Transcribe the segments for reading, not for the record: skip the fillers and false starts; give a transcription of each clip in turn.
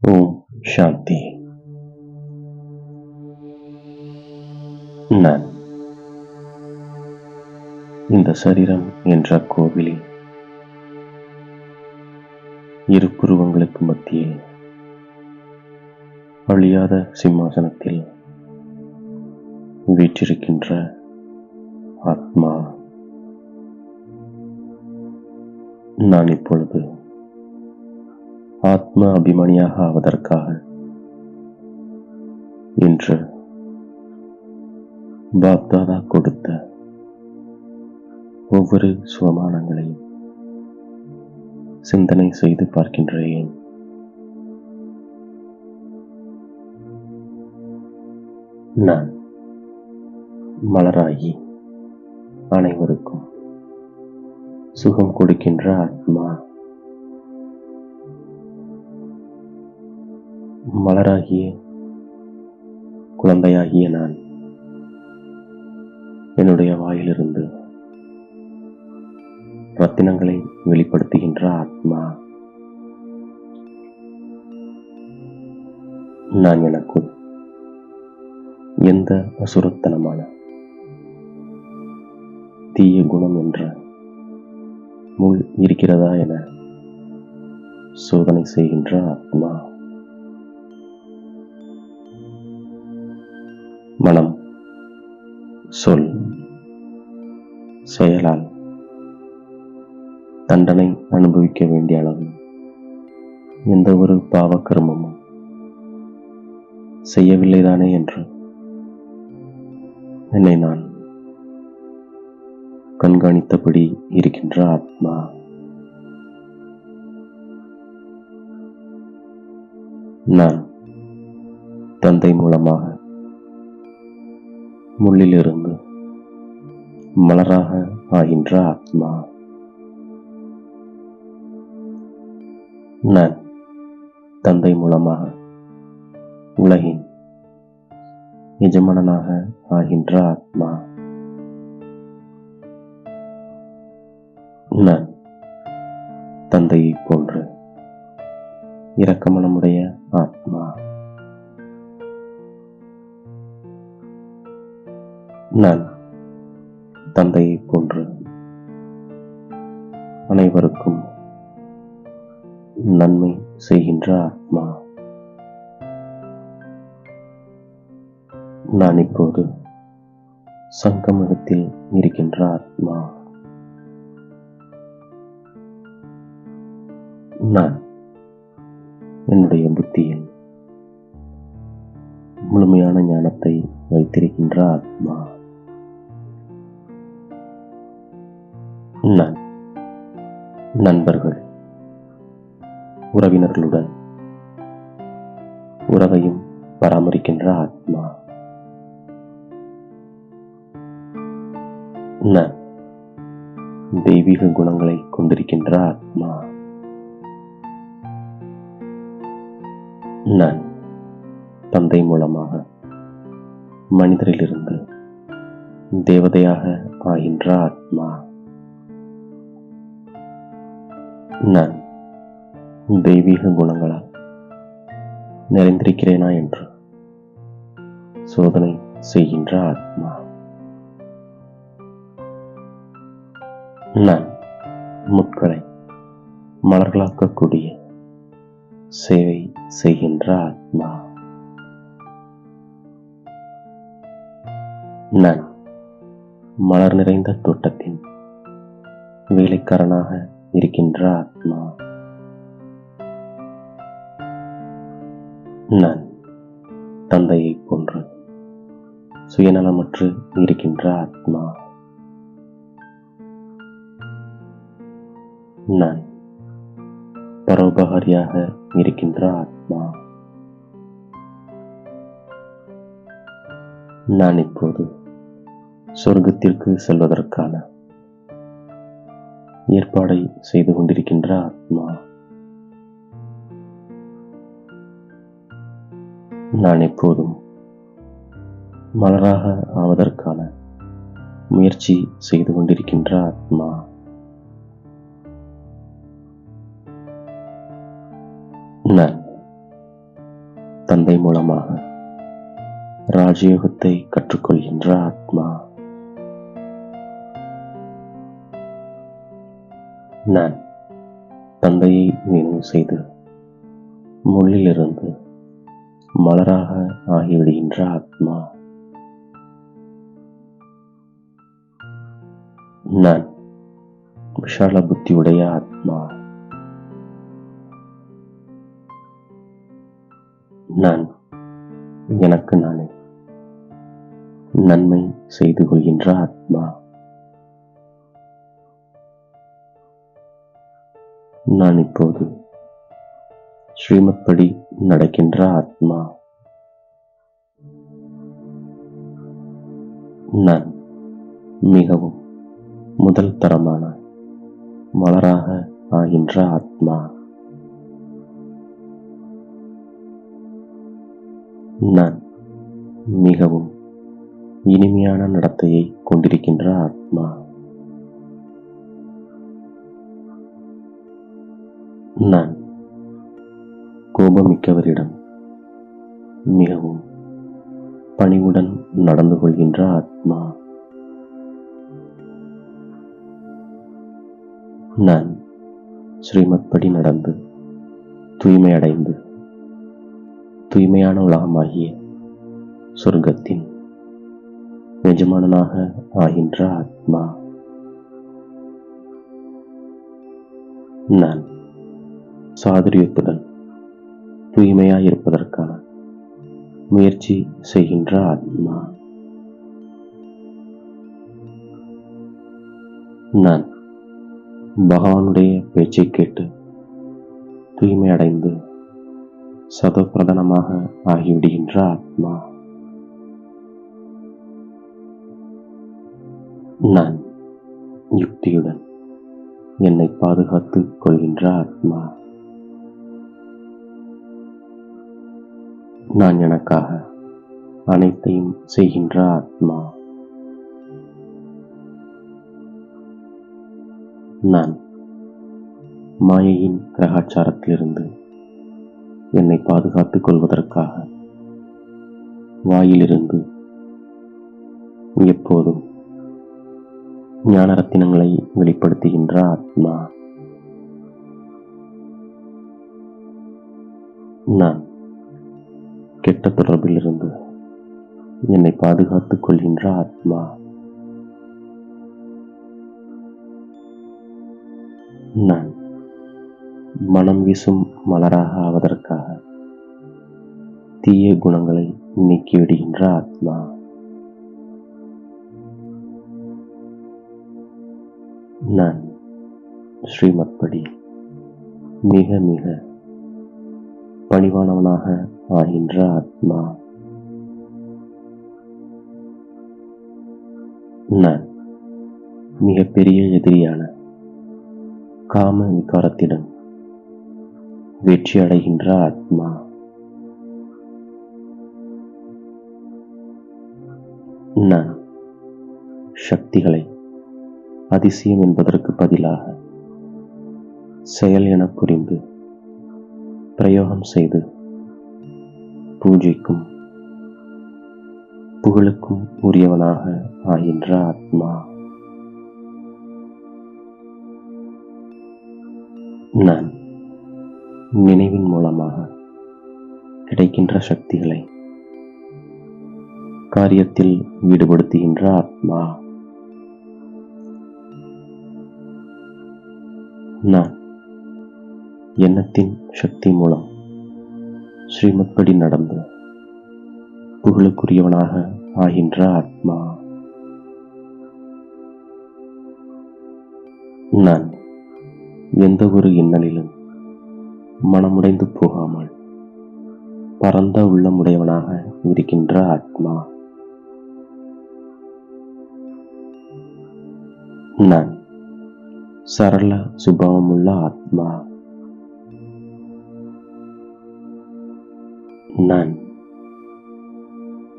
ஓம் சாந்தி. நான் இந்த சரீரம் என்ற கோவிலில் இரு புருவங்களுக்கு மத்தியில் அழியாத சிம்மாசனத்தில் வீற்றிருக்கின்ற ஆத்மா. நான் இப்பொழுது ஆத்ம அபிமானியாக ஆவதற்காக இன்று பாப்தாதா கொடுத்த ஒவ்வொரு சுவமானங்களையும் சிந்தனை செய்து பார்க்கின்றேன். நான் மலராகி அனைவருக்கும் சுகம் கொடுக்கின்ற ஆத்மா. மலராகிய குழந்தையாகிய நான் என்னுடைய வாயிலிருந்து ரத்தினங்களை வெளிப்படுத்துகின்ற ஆத்மா. நான் எனக்குள் எந்த அசுரத்தனமான தீய குணம் என்ற முள் இருக்கிறதா என சோதனை செய்கின்ற ஆத்மா. மனம், சொல், செயலால் தண்டனை அனுபவிக்க வேண்டிய அளவு எந்த ஒரு பாவகர்மமும் செய்யவில்லைதானே என்று என்னை நான் கண்காணித்தபடி இருக்கின்ற ஆத்மா. நான் தந்தை மூலமாக முள்ளிலிருந்து மலராக ஆகின்ற ஆத்மா. நான் தந்தை மூலமாக உலகின் எஜமானனாக ஆகின்ற ஆத்மா. நான் தந்தையை போன்று இரக்கமனமுடைய ஆத்மா. நான் தந்தையை போன்று அனைவருக்கும் நன்மை செய்கின்ற ஆத்மா. நான் இப்போது சங்கமத்தில் இருக்கின்ற ஆத்மா. நான் என்னுடைய புத்தியில் முழுமையான ஞானத்தை வைத்திருக்கின்ற ஆத்மா. நான் நண்பர்கள், உறவினர்களுடன் உறவையும் பராமரிக்கின்ற ஆத்மா. நான் தெய்வீக குணங்களை கொண்டிருக்கின்ற ஆத்மா. நான் தந்தை மூலமாக மனிதரிலிருந்து தேவதையாக ஆகின்ற ஆத்மா. நான் தெய்வீக குணங்களால் நிறைந்திருக்கிறேனா என்று சோதனை செய்கின்ற ஆத்மா. நான் முட்களை மலர்களாக்கக்கூடிய சேவை செய்கின்ற ஆத்மா. நான் மலர் நிறைந்த தோட்டத்தின் வேலைக்காரனாக இருக்கின்ற ஆத்மா. நான் தந்தையை போன்று சுயநலமற்று இருக்கின்ற ஆத்மா. நான் பரோபகாரியாக இருக்கின்ற ஆத்மா. நான் இப்போது சொர்க்கத்திற்கு செல்வதற்கான ஏற்பாடை செய்து கொண்டிருக்கின்ற ஆத்மா. நான் எப்போதும் மலராக ஆவதற்கான முயற்சி செய்து கொண்டிருக்கின்ற ஆத்மா. நான் தந்தை மூலமாக ராஜயோகத்தை கற்றுக்கொள்கின்ற ஆத்மா. நான் தந்தையை நினைவு செய்து முள்ளிலிருந்து மலராக ஆகிவிடுகின்ற ஆத்மா. நான் விஷால புத்தியுடைய ஆத்மா. நான் எனக்கு நானே நன்மை செய்து கொள்கின்ற ஆத்மா. நான் இப்போது ஸ்ரீமத் படி நடக்கின்ற ஆத்மா. நான் மிகவும் முதல் தரமான மலராக ஆகின்ற ஆத்மா. நான் மிகவும் இனிமையான நடத்தையை கொண்டிருக்கின்ற ஆத்மா. நான் கோபமிக்கவரிடம் மிகவும் பணிவுடன் நடந்து கொள்கின்ற ஆத்மா. நான் ஸ்ரீமத் படி நடந்து தூய்மையடைந்து தூய்மையான உலகமாகிய சொர்க்கத்தின் எஜமானனாக ஆகின்ற ஆத்மா. நான் சாதுரியத்துடன் தூய்மையாயிருப்பதற்கான முயற்சி செய்கின்ற ஆத்மா. நான் பகவானுடைய பேச்சை கேட்டு தூய்மை அடைந்து சதோப்பிரதானமாக ஆகிவிடுகின்ற ஆத்மா. நான் யுக்தியுடன் என்னை பாதுகாத்துக் கொள்கின்ற ஆத்மா. நான் எனக்காக அனைத்தையும் செய்கின்ற ஆத்மா. நான் மாயையின் கிரகாச்சாரத்திலிருந்து என்னை பாதுகாத்துக் கொள்வதற்காக வாயிலிருந்து எப்போதும் ஞான ரத்தினங்களை வெளிப்படுத்துகின்ற ஆத்மா. நான் கெட்ட தொடர்பிலிருந்து என்னை பாதுகாத்துக் கொள்கின்ற ஆத்மா. நான் மனம் வீசும் மலராக ஆவதற்காக தீய குணங்களை நீக்கிவிடுகின்ற ஆத்மா. நான் ஸ்ரீமத் படி மிக மிக பணிவானவனாக ஆகின்ற ஆத்மா. நான் மிகப்பெரிய எதிரியான காம விகாரத்திடம் வெற்றி அடைகின்ற ஆத்மா. நான் சக்திகளை அதிசயம் என்பதற்கு பதிலாக செயல் என புரிந்து பிரயோகம் செய்து பூஜைக்கும் புகழுக்கும் உரியவனாக ஆகின்ற ஆத்மா. நான் நினைவின் மூலமாக கிடைக்கின்ற சக்திகளை காரியத்தில் ஈடுபடுத்துகின்ற ஆத்மா. நான் எண்ணத்தின் சக்தி மூலம் ஸ்ரீமத் படி நடந்து புகழுக்குரியவனாக ஆகின்ற ஆத்மா. நான் எந்த ஒரு இன்னலிலும் மனமுடைந்து போகாமல் பரந்த உள்ளமுடையவனாக இருக்கின்ற ஆத்மா. நான் சரள சுபாவமுள்ள ஆத்மா. நான்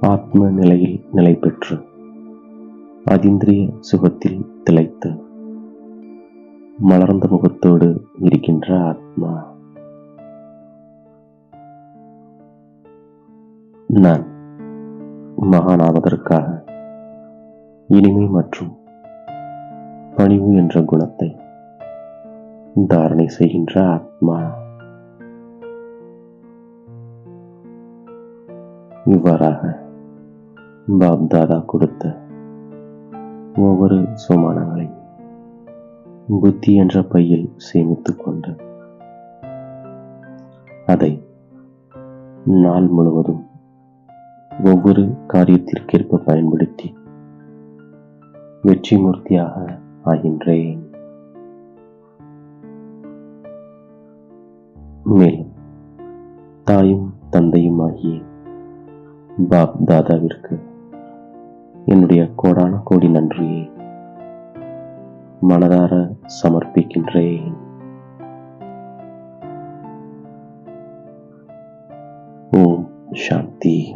ஆத்ம நிலையில் நிலை பெற்று அதீந்திரிய சுகத்தில் திளைத்து மலர்ந்த முகத்தோடு இருக்கின்ற ஆத்மா. நான் மகானாவதற்காக இனிமை மற்றும் பணிவு என்ற குணத்தை தாரணை செய்கின்ற ஆத்மா. இவ்வாறாக பாப் தாதா கொடுத்த ஒவ்வொரு சுமானங்களை புத்தி என்ற பையில் சேமித்துக் கொண்டு அதை நாள் முழுவதும் ஒவ்வொரு காரியத்திற்கேற்ப பயன்படுத்தி வெற்றி மூர்த்தியாக ஆகின்றேன். மேலும் தாயும் தந்தையும் ஆகிய பாப் தாதாவிற்கு என்னுடைய கோடான கோடி நன்றியை மனதார சமர்ப்பிக்கின்றேன். ஓம் சாந்தி.